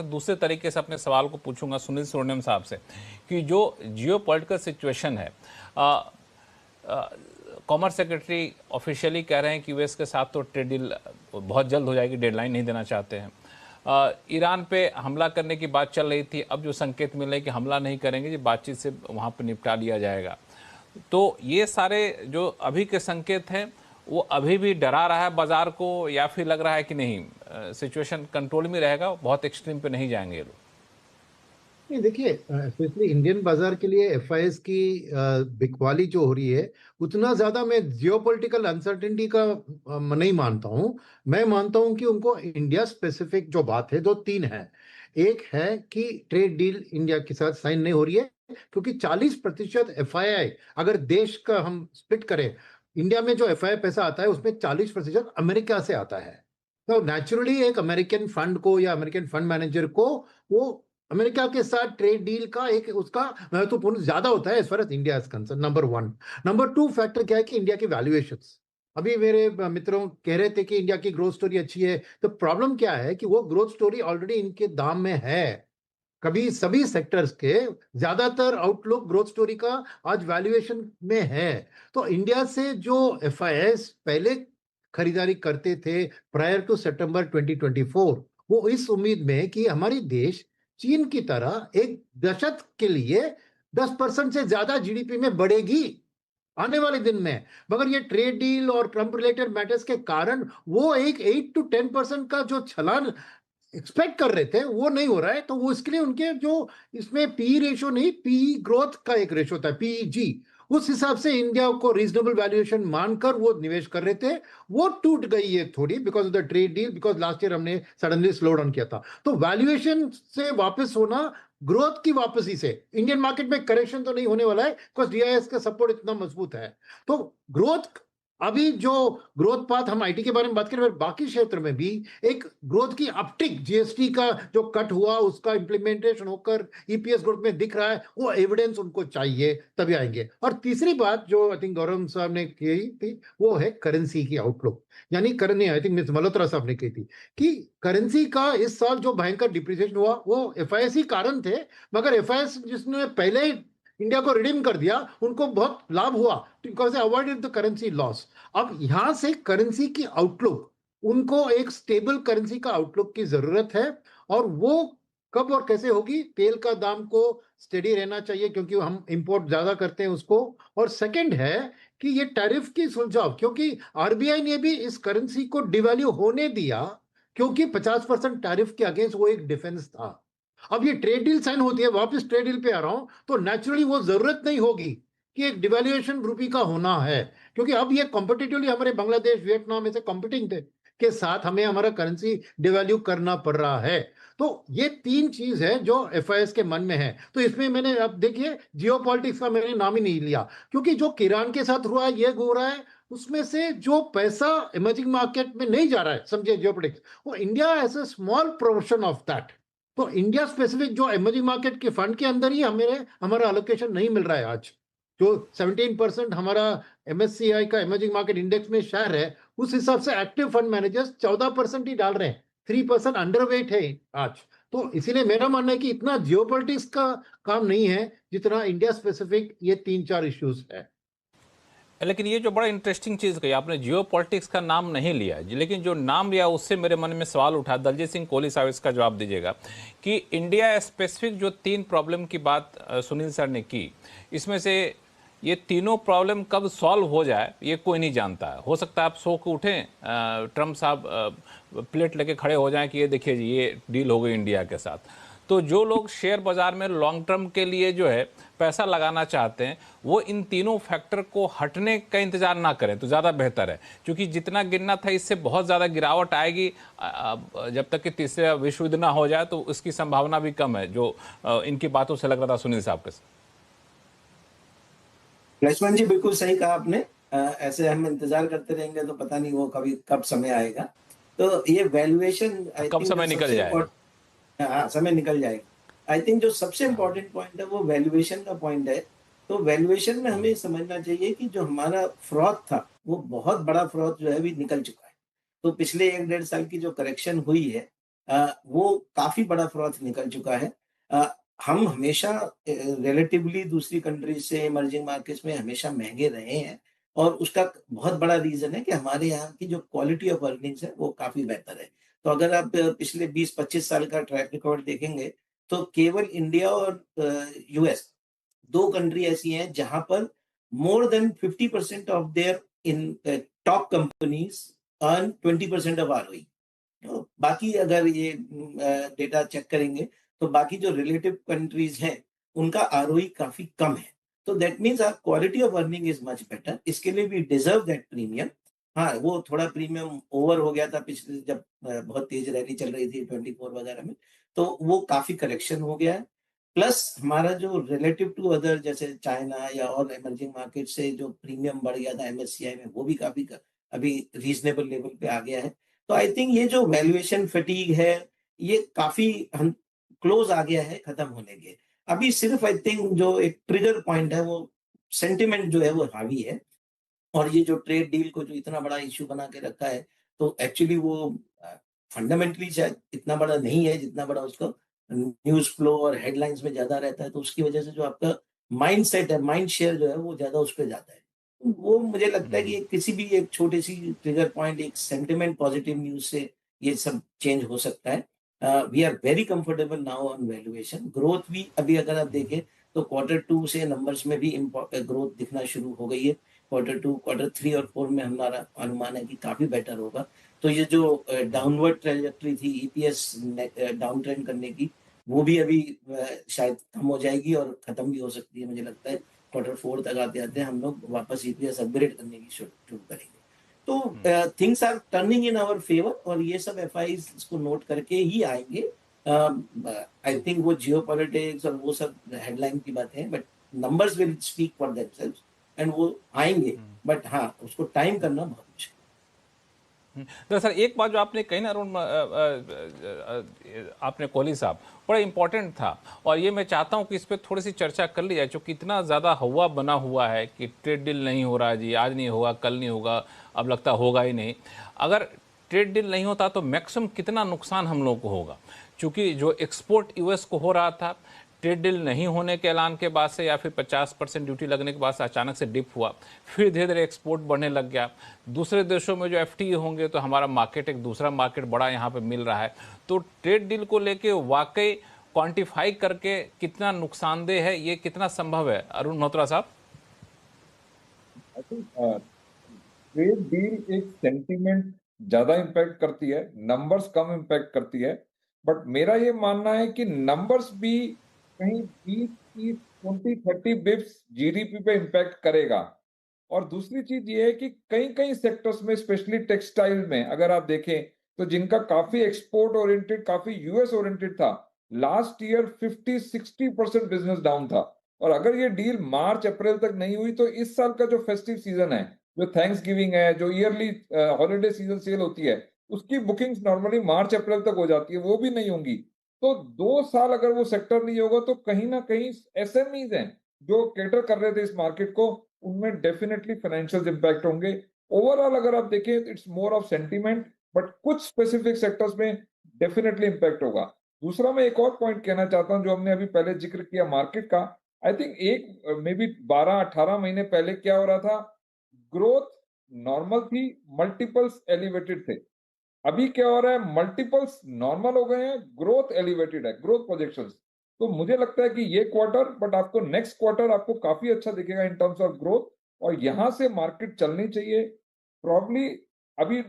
दूसरे तरीके से अपने सवाल को पूछूंगा सुनील सुब्रमण्यम साहब से कि जो जियोपॉलिटिकल सिचुएशन है, कॉमर्स सेक्रेटरी ऑफिशियली कह रहे हैं कि यूएस के साथ तो ट्रेड डील बहुत जल्द हो जाएगी, डेडलाइन नहीं देना चाहते हैं। ईरान पे हमला करने की बात चल रही थी, अब जो संकेत मिल रहे हैं कि हमला नहीं करेंगे, जो बातचीत से वहाँ पर निपटा लिया जाएगा। तो ये सारे जो अभी के संकेत हैं वो अभी भी डरा रहा है बाजार को, या फिर लग रहा है कि नहीं सिचुएशन कंट्रोल में रहेगा, बहुत एक्सट्रीम पे नहीं जाएंगे ये लोग? नहीं, देखिए, स्पेशली इंडियन बाजार के लिए एफआईएस की बिकवाली जो हो रही है, उतना ज्यादा मैं जियोपॉलिटिकल अनसर्टेनिटी का नहीं मानता हूं। मैं मानता हूं कि उनको इंडिया स्पेसिफिक जो बात है, दो तीन है। एक है कि ट्रेड डील इंडिया के साथ साइन नहीं हो रही है, क्योंकि 40% एफआईआई अगर देश का हम स्प्लिट करें, इंडिया में जो एफआईआई पैसा आता है उसमें 40% अमेरिका से आता है। तो नेचुरली एक अमेरिकन फंड को या अमेरिकन फंड मैनेजर को वो अमेरिका के साथ ट्रेड डील का एक उसका महत्वपूर्ण ज्यादा होता है as far as India is concern, number one. Number two factor क्या है कि इंडिया की वैल्यूएशंस, अभी मेरे मित्रों कह रहे थे कि इंडिया की ग्रोथ स्टोरी अच्छी है। तो प्रॉब्लम क्या है कि वो ग्रोथ स्टोरी ऑलरेडी इनके दाम में है। कभी सभी सेक्टर्स के ज्यादातर आउटलुक ग्रोथ स्टोरी का आज वैल्यूएशन में है। तो इंडिया से जो एफआईएस पहले खरीदारी करते थे प्रायर टू सितंबर 2024, वो इस उम्मीद में कि हमारी देश चीन की तरह एक दशक के लिए 10% से ज्यादा जीडीपी में बढ़ेगी आने वाले दिन में। मगर ये ट्रेड डील और ट्रंप रिलेटेड मैटर्स के कारण वो एक 8 to 10% का जो छलान एक्सपेक्ट कर रहे थे वो नहीं हो रहा है। तो वो इसके लिए उनके जो इसमें पी रेशो नहीं, पी ग्रोथ का एक रेशो होता है, पीजी, उस हिसाब से इंडिया को रीजनेबल वैल्यूएशन मानकर वो निवेश कर रहे थे। वो टूट गई है थोड़ी because of the trade deal, because last year हमने सडनली स्लो डाउन किया था। तो वैल्यूएशन से वापस होना, ग्रोथ की वापसी से इंडियन मार्केट में करेक्शन तो नहीं होने वाला है, बिकॉज डीआईएस का सपोर्ट इतना मजबूत है। तो ग्रोथ, अभी जो ग्रोथ पाथ हम आईटी के बारे में बात करें, बाकी क्षेत्र में भी एक ग्रोथ की अपटिक, जीएसटी का जो कट हुआ उसका इंप्लीमेंटेशन होकर ईपीएस ग्रोथ में दिख रहा है, वो एविडेंस उनको चाहिए तभी आएंगे। और तीसरी बात जो आई थिंक गौरव साहब ने कही थी, वो है करेंसी की आउटलुक। यानी करनी, आई थिंक मिस मल्होत्रा साहब ने कही थी कि करेंसी का इस साल जो भयंकर डिप्रिसिएशन हुआ वो एफआईएस ही कारण थे। मगर एफआईएस जिसने पहले इंडिया को रिडीम कर दिया, उनको बहुत लाभ हुआ because they avoided the currency loss. अब यहां से करेंसी की आउटलुक, उनको एक स्टेबल करेंसी का आउटलुक की जरूरत है। और वो कब और कैसे होगी? तेल का दाम को स्टेडी रहना चाहिए क्योंकि हम इंपोर्ट ज्यादा करते हैं उसको। और सेकंड है कि ये टैरिफ की सुलझाव, क्योंकि आरबीआई ने भी इस करेंसी को डिवैल्यू होने दिया क्योंकि 50% टैरिफ के अगेंस्ट वो एक डिफेंस था। अब ये ट्रेड डील साइन होती है, वापस ट्रेड डील पे आ रहा हूं, तो नेचुरली वो जरूरत नहीं होगी कि एक डिवैल्यूएशन रूपी का होना है, क्योंकि अब ये कॉम्पिटिटिवली हमारे बांग्लादेश, वियतनाम ऐसे कॉम्पिटिंग थे के साथ हमें हमारा करेंसी डिवैल्यू करना पड़ रहा है। तो ये तीन चीज है जो एफआईएस के मन में है। तो इसमें मैंने, अब देखिए, जियोपॉलिटिक्स का मैंने नाम ही नहीं लिया, क्योंकि जो ईरान के साथ हुआ है, ये हो रहा है, उसमें से जो पैसा इमर्जिंग मार्केट में नहीं जा रहा है, समझे, जियोपॉलिटिक्स, वो India as a small proportion of that. तो इंडिया स्पेसिफिक जो इमर्जिंग मार्केट के फंड के अंदर ही हमारा अलोकेशन नहीं मिल रहा है आज। जो 17% हमारा एमएससीआई का इमर्जिंग मार्केट इंडेक्स में शेयर है, उस हिसाब से एक्टिव फंड मैनेजर्स 14% ही डाल रहे हैं, 3% अंडरवेट है आज। तो इसीलिए मेरा मानना है कि इतना जियोपॉलिटिक्स का काम नहीं है जितना इंडिया स्पेसिफिक ये 3-4 इश्यूज है। लेकिन ये जो बड़ा इंटरेस्टिंग चीज़ कही आपने, जियो पॉलिटिक्स का नाम नहीं लिया, लेकिन जो नाम लिया उससे मेरे मन में सवाल उठा। दलजीत सिंह कोहली साहब इसका जवाब दीजिएगा कि इंडिया स्पेसिफिक जो 3 प्रॉब्लम की बात सुनील सर ने की, इसमें से ये तीनों प्रॉब्लम कब सॉल्व हो जाए ये कोई नहीं जानता है। हो सकता है आप सो के उठें, ट्रम्प साहब प्लेट लेके खड़े हो जाएं कि ये देखिए जी ये डील हो गई इंडिया के साथ। तो जो लोग शेयर बाजार में लॉन्ग टर्म के लिए जो है पैसा लगाना चाहते हैं, वो इन तीनों फैक्टर को हटने का इंतजार ना करें तो ज़्यादा बेहतर है, क्योंकि जितना गिरना था इससे बहुत ज़्यादा गिरावट आएगी। जब तक कि तीसरा विश्व युद्ध ना हो जाए तो उसकी संभावना भी कम है, जो इनकी बातों से लग रहा था सुनील साहब के। लक्ष्मण जी, बिल्कुल सही कहा आपने। ऐसे हम इंतजार करते रहेंगे तो पता नहीं वो कभी कब समय आएगा। तो ये वैल्यूएशन, कब समय निकल जाएगा? हाँ, समय निकल जाएगा। आई थिंक जो सबसे इम्पोर्टेंट पॉइंट है वो वैल्यूएशन का पॉइंट है। तो वैल्यूएशन में हमें समझना चाहिए कि जो हमारा फ्रॉथ था वो बहुत बड़ा फ्रॉथ जो है भी निकल चुका है। तो पिछले 1-1.5 साल की जो करेक्शन हुई है, वो काफी बड़ा फ्रॉड निकल चुका है। अ, हम हमेशा रिलेटिवली दूसरी कंट्रीज से इमर्जिंग मार्केट्स में हमेशा महंगे रहे हैं और उसका बहुत बड़ा रीजन है कि हमारे यहाँ की जो क्वालिटी ऑफ अर्निंग्स है वो काफी बेहतर है। तो अगर आप पिछले 20-25 साल का ट्रैक रिकॉर्ड देखेंगे तो केवल इंडिया और यूएस 2 कंट्री ऐसी हैं जहां पर more than 50% of their in top companies earn 20% of ROE. तो बाकी अगर ये डेटा चेक करेंगे तो बाकी जो रिलेटिव कंट्रीज हैं उनका आरओई काफी कम है। तो that means our quality of earning is much better. इसके लिए वी डिजर्व दैट प्रीमियम। हाँ, वो थोड़ा प्रीमियम ओवर हो गया था पिछले जब बहुत तेज रैली चल रही थी 24 वगैरह में, तो वो काफी करेक्शन हो गया है। प्लस हमारा जो रिलेटिव टू अदर जैसे चाइना या और इमर्जिंग मार्केट से जो प्रीमियम बढ़ गया था एमएससीआई में, वो भी काफी अभी रीजनेबल लेवल पे आ गया है। तो आई थिंक ये जो वैल्यूएशन फटीग है ये काफी हम क्लोज आ गया है खत्म होने के। अभी सिर्फ आई थिंक जो एक ट्रिगर पॉइंट है वो सेंटिमेंट जो है वो हावी है। और ये जो ट्रेड डील को जो इतना बड़ा इश्यू बना के रखा है तो एक्चुअली वो फंडामेंटली शायद इतना बड़ा नहीं है जितना बड़ा उसका न्यूज फ्लो और हेडलाइंस में ज्यादा रहता है। तो उसकी वजह से जो आपका माइंड सेट है, माइंड शेयर जो है वो ज्यादा उस पर जाता है। तो वो मुझे लगता है कि किसी भी एक छोटी सी ट्रिगर पॉइंट, एक सेंटिमेंट पॉजिटिव न्यूज से ये सब चेंज हो सकता है। We are very comfortable now on valuation. Growth भी अभी अगर आप देखें तो Q2 से नंबर्स में भी ग्रोथ दिखना शुरू हो गई है। Q2, Q3 और 4 में हमारा अनुमान है कि काफी बेटर होगा। तो ये जो डाउनवर्ड ट्रेजेक्टरी थी ईपीएस डाउन ट्रेंड करने की, वो भी अभी शायद कम हो जाएगी और खत्म भी हो सकती है। मुझे लगता है Q4 तक आते आते हम लोग वापस ईपीएस अपग्रेड करने की शुरू करेंगे। तो things are turning in our favour और ये सब एफआईज इसको नोट करके ही आएंगे। आई थिंक वो जियो पॉलिटिक्स और वो सब हेडलाइन की बातें हैं, but numbers will speak for themselves and वो आएंगे। बट हाँ, उसको टाइम करना बहुत मुश्किल। दरअसल एक बात जो आपने कही ना अरुण, आपने कोहली साहब, बड़ा इंपॉर्टेंट था और ये मैं चाहता हूँ कि इस पर थोड़ी सी चर्चा कर ली जाए। क्योंकि इतना ज़्यादा हवा बना हुआ है कि ट्रेड डील नहीं हो रहा जी, आज नहीं होगा, कल नहीं होगा, अब लगता होगा ही नहीं। अगर ट्रेड डील नहीं होता तो मैक्सिमम कितना नुकसान हम लोग को होगा। क्योंकि जो एक्सपोर्ट यूएस को हो रहा था, ट्रेड डील नहीं होने के ऐलान के बाद से या फिर 50% ड्यूटी लगने के बाद से अचानक से डिप हुआ, फिर धीरे धीरे एक्सपोर्ट बढ़ने लग गया। दूसरे देशों में जो एफटीए होंगे तो हमारा मार्केट, एक दूसरा मार्केट बड़ा यहाँ पे मिल रहा है। तो ट्रेड डील को लेके वाकई क्वांटिफाई करके कितना नुकसानदेह है, ये कितना संभव है अरुण मल्होत्रा साहब? आई थिंक ट्रेड डील एक सेंटीमेंट ज्यादा इम्पैक्ट करती है, नंबर्स कम इम्पैक्ट करती है। बट मेरा ये मानना है कि नंबर्स भी कहीं 20-30 बिप्स जीडीपी पे इम्पैक्ट करेगा। और दूसरी चीज ये है कि कई कई सेक्टर्स में, स्पेशली टेक्सटाइल में अगर आप देखें तो जिनका काफी एक्सपोर्ट ओरिएंटेड, काफी यूएस ओरिएंटेड था, लास्ट ईयर 50-60% बिजनेस डाउन था। और अगर ये डील मार्च अप्रैल तक नहीं हुई तो इस साल का जो फेस्टिव सीजन है, जो थैंक्स गिविंग है, जो ईयरली हॉलिडे सीजन सेल होती है, उसकी बुकिंग्स नॉर्मली मार्च अप्रैल तक हो जाती है, वो भी नहीं होंगी। तो 2 साल अगर वो सेक्टर नहीं होगा तो कहीं ना कहीं एसएमईज हैं जो केटर कर रहे थे इस मार्केट को, उनमें डेफिनेटली फाइनेंशियल इम्पैक्ट होंगे। ओवरऑल अगर आप देखें it's more of sentiment, but कुछ स्पेसिफिक सेक्टर्स में डेफिनेटली इम्पैक्ट होगा। दूसरा मैं एक और पॉइंट कहना चाहता हूं जो हमने अभी पहले जिक्र किया मार्केट का। आई थिंक एक मे बी 12-18 महीने पहले क्या हो रहा था, ग्रोथ नॉर्मल थी, मल्टीपल्स एलिवेटेड थे। अभी क्या हो रहा है, मल्टीपल्स नॉर्मल हो गए हैं, ग्रोथ एलिवेटेड है, ग्रोथ प्रोजेक्शंस। तो मुझे लगता है कि ये क्वार्टर, बट आपको नेक्स्ट क्वार्टर आपको काफी अच्छा दिखेगा इन टर्म्स ऑफ ग्रोथ। और यहां से मार्केट चलनी चाहिए प्रॉब्ली। अभी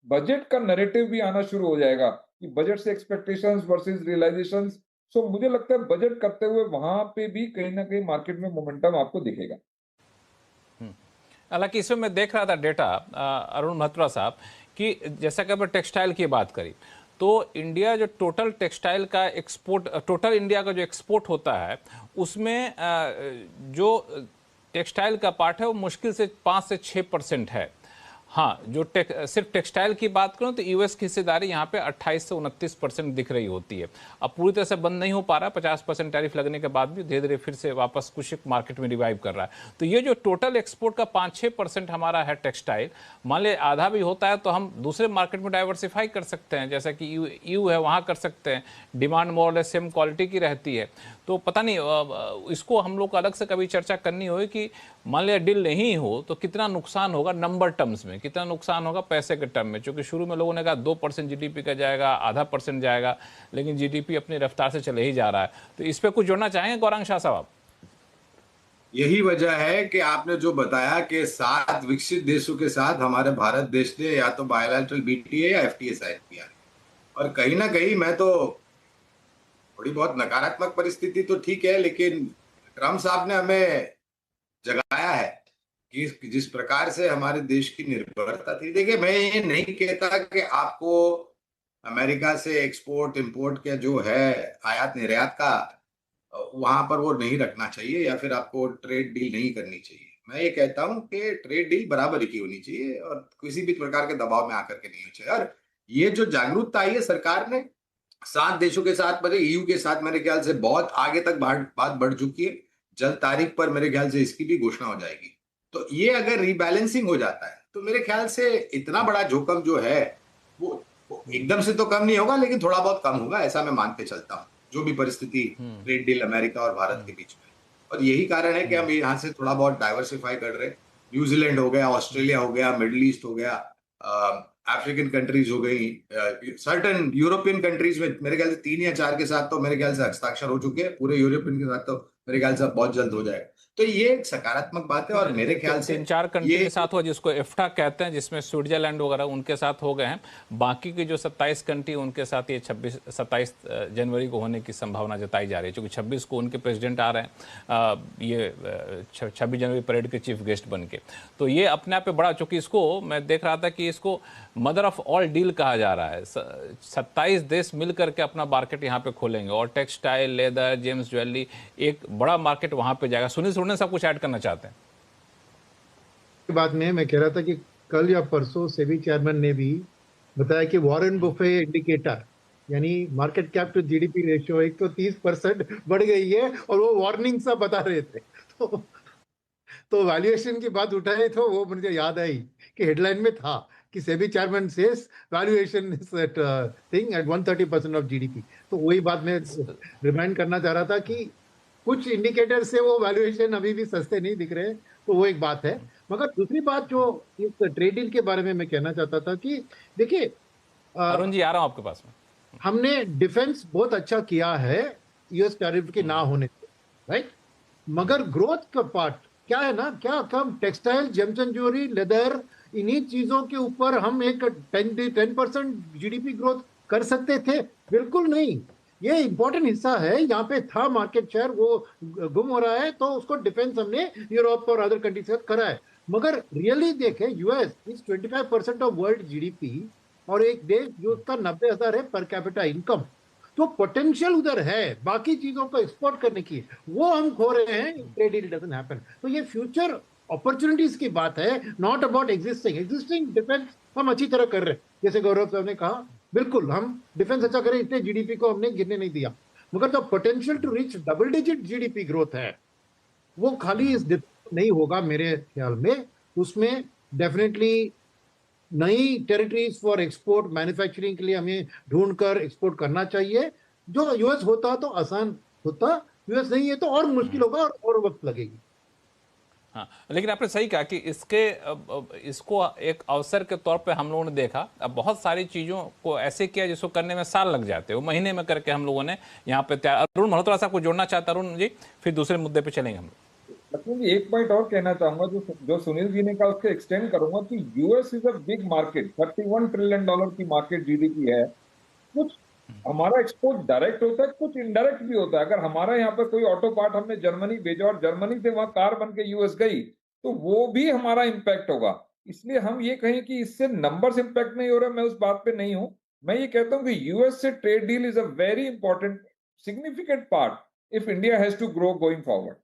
बजट का नैरेटिव भी आना शुरू हो जाएगा कि बजट से एक्सपेक्टेशंस वर्सेस रियलाइजेशंस। सो मुझे लगता है बजट करते हुए वहां पे भी कहीं ना कहीं मार्केट में मोमेंटम आपको दिखेगा। हालांकि इसमें मैं देख रहा था डेटा अरुण मल्होत्रा साहब कि जैसा कि आपने टेक्सटाइल की बात करी, तो इंडिया जो टोटल टेक्सटाइल का एक्सपोर्ट, टोटल इंडिया का जो एक्सपोर्ट होता है उसमें जो टेक्सटाइल का पार्ट है वो मुश्किल से 5 से 6% है। हाँ, जो सिर्फ टेक्सटाइल की बात करूं तो यूएस की हिस्सेदारी यहाँ पे 28 से 29% दिख रही होती है। अब पूरी तरह से बंद नहीं हो पा रहा, 50% टैरिफ लगने के बाद भी धीरे धीरे फिर से वापस कुछ मार्केट में रिवाइव कर रहा है। तो ये जो टोटल एक्सपोर्ट का 5-6% हमारा है टेक्सटाइल, मान ले आधा भी होता है तो हम दूसरे मार्केट में डाइवर्सिफाई कर सकते हैं, जैसा कि यू है वहाँ कर सकते हैं, डिमांड मोर और लेस सेम क्वालिटी की रहती है। तो पता नहीं इसको हम लोग को अलग से कभी चर्चा करनी होगी कि मान लिया डील नहीं हो तो कितना नुकसान होगा नंबर टर्म्स में, कितना नुकसान होगा पैसे के टर्म में। क्योंकि शुरू में लोगों ने कहा 2% जीडीपी का जाएगा, आधा % जाएगा, लेकिन जीडीपी अपनी रफ्तार से चले ही जा रहा है। तो इस पर कुछ जोड़ना चाहेंगे गौरांग शाह साहब? यही वजह है कि आपने जो बताया कि 7 विकसित देशों के साथ हमारे भारत देश ने या तो बायलैटरल बीटीए या एफटीए साइन किया है। और कहीं ना कहीं मैं तो थोड़ी बहुत नकारात्मक परिस्थिति तो ठीक है, लेकिन ट्रम्प साहब ने हमें जगाया है कि जिस प्रकार से हमारे देश की निर्भरता थी। देखिए, मैं ये नहीं कहता कि आपको अमेरिका से एक्सपोर्ट इंपोर्ट का जो है आयात निर्यात का वहां पर वो नहीं रखना चाहिए या फिर आपको ट्रेड डील नहीं करनी चाहिए। मैं ये कहता हूं कि ट्रेड डील बराबरी की होनी चाहिए और किसी भी प्रकार के दबाव में आकर के नहीं होनी चाहिए। और ये जो जागरूकता आई है सरकार ने 7 देशों के साथ, मतलब ईयू के साथ, मेरे ख्याल से बहुत आगे तक बात बढ़ चुकी है। जल्द तारीख पर मेरे ख्याल से इसकी भी घोषणा हो जाएगी। तो ये अगर रीबैलेंसिंग हो जाता है तो मेरे ख्याल से इतना बड़ा जोखिम जो है वो एकदम से तो कम नहीं होगा, लेकिन थोड़ा बहुत कम होगा, ऐसा मैं मान के चलता हूँ, जो भी परिस्थिति ट्रेड डील अमेरिका और भारत के बीच में। और यही कारण है कि हम यहाँ से थोड़ा बहुत डाइवर्सिफाई कर रहे हैं। न्यूजीलैंड हो गया, ऑस्ट्रेलिया हो गया, मिडिल ईस्ट हो गया, अफ्रीकन कंट्रीज हो गई, सर्टन यूरोपियन कंट्रीज में मेरे ख्याल से 3 या 4 के साथ तो मेरे ख्याल से हस्ताक्षर हो चुके हैं। पूरे यूरोपियन के साथ तो मेरे ख्याल से बहुत जल्द हो जाएगा। तो ये एक सकारात्मक बात है और मेरे ख्याल से 3-4 कंट्री ये के साथ हुआ, जिसको एफ्टा कहते हैं, जिसमें स्विट्जरलैंड वगैरह उनके साथ हो गए हैं। बाकी की जो 27 कंट्री उनके साथ ये 27 जनवरी को होने की संभावना जताई जा रही है, क्योंकि 26 को उनके प्रेसिडेंट आ रहे हैं, ये 26 जनवरी परेड के चीफ गेस्ट बन के। तो ये अपने आप पे बड़ा, चूंकि इसको मैं देख रहा था कि इसको मदर ऑफ ऑल डील कहा जा रहा है। 27 देश मिल करके अपना मार्केट यहाँ पे खोलेंगे और टेक्सटाइल, लेदर, जेम्स ज्वेलरी, एक बड़ा मार्केट वहां पे जाएगा। सुनील सोने सब कुछ ऐड करना चाहते हैं बात में मैं कह रहा था कि कल या परसों सेबी चेयरमैन ने भी बताया कि वॉरेन बुफे इंडिकेटर, यानी market cap to GDP ratio 130% बढ़ गई है, और वो वार्निंग सा बता रहे थे। तो वैल्यूएशन की बात उठाई तो वो मुझे याद आई कि हेडलाइन में था कि SEBI chairman says valuation is at thing at 130% of GDP. तो वही बात मैं रिमाइंड करना चाह रहा था कि कुछ इंडिकेटर से वो वैल्यूएशन अभी भी सस्ते नहीं दिख रहे। तो वो एक बात है। मगर दूसरी बात जो इस ट्रेड डील के बारे में मैं कहना चाहता था कि देखिए, अरुण जी, आ रहा हूं आपके पास में। हमने डिफेंस बहुत अच्छा किया है यूएस टैरिफ के ना होने से, राइट। मगर ग्रोथ का पार्ट क्या है ना, क्या कम textile, gems and jewellery, leather, इन्हीं चीजों के ऊपर हम एक 10% जीडीपी ग्रोथ कर सकते थे? बिल्कुल नहीं। ये इंपॉर्टेंट हिस्सा है, यहाँ पे था मार्केट शेयर, वो गुम हो रहा है, तो उसको डिफेंस हमने यूरोप और अदर कंट्री से करा है। मगर रियली देखें, US is 25% of world GDP, और एक देश जो उसका 90,000 है पर कैपिटा इनकम, तो पोटेंशियल उधर है बाकी चीजों को एक्सपोर्ट करने की, वो हम खो रहे हैं। Trade deal doesn't happen. तो ये फ्यूचर अपॉर्चुनिटीज की बात है, नॉट अबाउट एग्जिस्टिंग डिफेंस हम अच्छी तरह कर रहे हैं। जैसे गौरव साहब ने कहा, बिल्कुल हम डिफेंस अच्छा करें, इसलिए जीडीपी को हमने गिरने नहीं दिया। मगर जो potential to reach double digit GDP growth है, वो खाली इस नहीं होगा मेरे ख्याल में। उसमें डेफिनेटली नई टेरिटरीज फॉर एक्सपोर्ट, मैन्युफैक्चरिंग के लिए हमें ढूंढकर एक्सपोर्ट करना चाहिए। जो यूएस होता तो आसान होता, यूएस नहीं है तो और मुश्किल होगा और वक्त लगेगी। हाँ, लेकिन आपने सही कहा कि इसको एक अवसर के तौर पे हम लोगों ने देखा। अब बहुत सारी चीज़ों को ऐसे किया जिसको करने में साल लग जाते हैं, वो महीने में करके हम लोगों ने यहाँ पे तैयार। अरुण मल्होत्रा साहब को जोड़ना चाहता, अरुण जी, फिर दूसरे मुद्दे पे चलेंगे हम। लक्ष्मण जी, एक पॉइंट और कहना चाहूंगा, जो सुनील जी ने कहा उसके एक्सटेंड करूंगा कि US is a big market, $31 trillion की मार्केट जीडीपी है। कुछ हमारा एक्सपोर्ट डायरेक्ट होता है, कुछ इनडायरेक्ट भी होता है। अगर हमारा यहाँ पर कोई ऑटो पार्ट हमने जर्मनी भेजा और जर्मनी से वहां कार बन के यूएस गई, तो वो भी हमारा इंपैक्ट होगा। इसलिए हम ये कहें कि इससे नंबर्स इंपैक्ट नहीं हो रहा, मैं उस बात पे नहीं हूं। मैं ये कहता हूं कि यूएस से trade deal is a very important significant part if India has to grow going forward.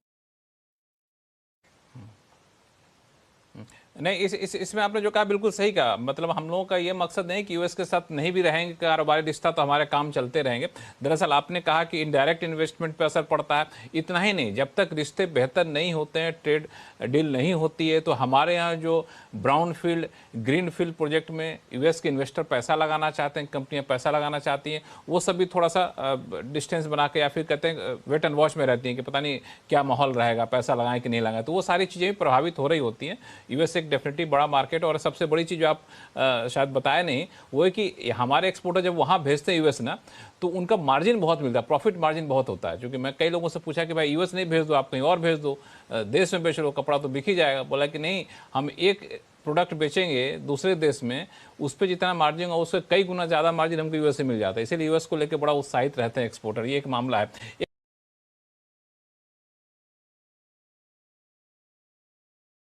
नहीं, इसमें आपने जो कहा बिल्कुल सही कहा। मतलब हम लोगों का ये मकसद नहीं कि यूएस के साथ नहीं भी रहेंगे कारोबारी रिश्ता, तो हमारे काम चलते रहेंगे। दरअसल आपने कहा कि इनडायरेक्ट इन्वेस्टमेंट पे असर पड़ता है, इतना ही नहीं, जब तक रिश्ते बेहतर नहीं होते हैं, ट्रेड डील नहीं होती है, तो हमारे यहाँ जो brown field green field project में यूएस के इन्वेस्टर पैसा लगाना चाहते हैं, कंपनियां पैसा लगाना चाहती हैं, वो सब भी थोड़ा सा डिस्टेंस बना के या फिर कहते हैं वेट एंड वॉच में रहती हैं कि पता नहीं क्या माहौल रहेगा, पैसा लगाएं कि नहीं लगाएं। तो वो सारी चीज़ें प्रभावित हो रही होती हैं। यूएस एक डेफिनेटली बड़ा मार्केट, और सबसे बड़ी चीज़ जो आप शायद बताया नहीं वो है कि हमारे एक्सपोर्टर जब वहाँ भेजते हैं यूएस ना, तो उनका मार्जिन बहुत मिलता है, प्रॉफिट मार्जिन बहुत होता है। क्योंकि मैं कई लोगों से पूछा कि भाई यूएस नहीं भेज दो, आप कहीं और भेज दो, देश में बेच लो, कपड़ा तो बिक ही जाएगा। बोला कि नहीं, हम एक प्रोडक्ट बेचेंगे दूसरे देश में, उस पर जितना मार्जिन होगा उससे कई गुना ज़्यादा मार्जिन हमको यूएस से मिल जाता है। इसीलिए यूएस को लेकर बड़ा उत्साहित रहते हैं एक्सपोर्टर। ये एक मामला है।